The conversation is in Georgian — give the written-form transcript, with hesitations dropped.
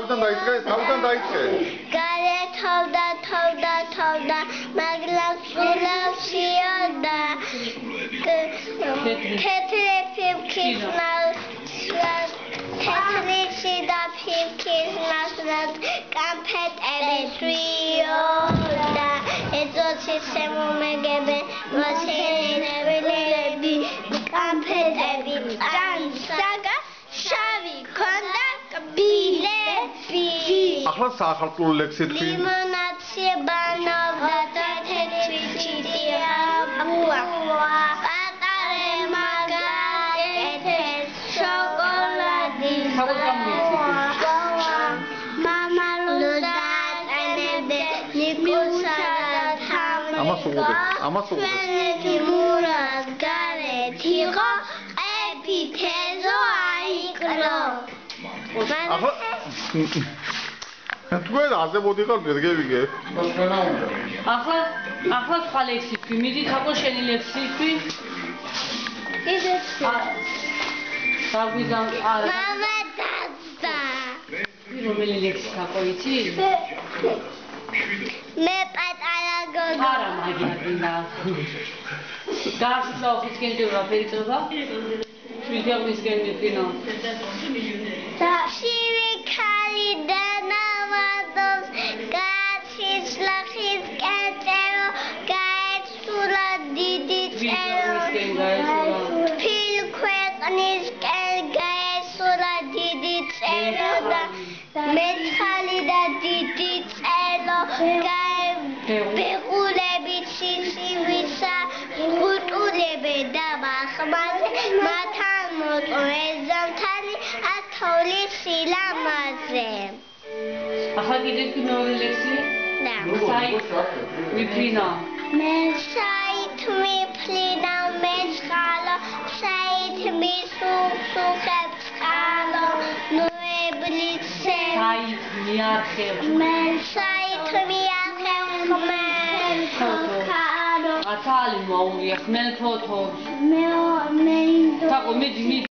თავიდან დაიწყე. გარე თავდა, მაგრამ სულავსიოდა. თეთრი ფიფქის თეთრი და ფიფქის მასრად კამფეტები წვიოდა. ეძოჩი შემომეგებენ მოსენებელები კამფეტები წანსაგა შავი ქონდა კბილები. ახლა საახალწლო ლექსი თქვი. ლიმონადში ბანობდა თეთრი ჩიტია ბუა. პატარე მაგაკეთეს შოკოლადი. ამას უყურე. მურად გარეთ იყო ეფითეზო აიკრო. თქვენ ასე მოდიხარ მერგევიგე. ახლა სხვა ლექსი თქვი, მიდით აკო შენი ლექსი თქვი. მამა დადა. რომელი ლექსი აკო იცი? მე პატარა გოგო. არა მაგინა. გასწავ ხისკენჯურა ფერიწობა. შვიდიაღმისკენ მიფინო. შივი ქალი დანავადობს გაჩის ლახის კეწერო გაეცულა დიდი წერო ფილ ქვეყნისკენ გაესულა დიდი წერო და მეცხალი და დიდი წერო ბეღულებით სისივისა ყუტულები და მახმაზე მათთან მოწვეს ზამთარი ათოვლი სილამაზე. ახლა კიდე თქვი მეორე ლექსი? და ვიფრინო. მე საით მიფრინო მეწყალო საით მისუხებ წყალო ნოებლიце საით მიახევ მე საით მიახევ ხმელ ფოთო ათალი მოუღია ხმელ ფოთო მე თაკო მიდი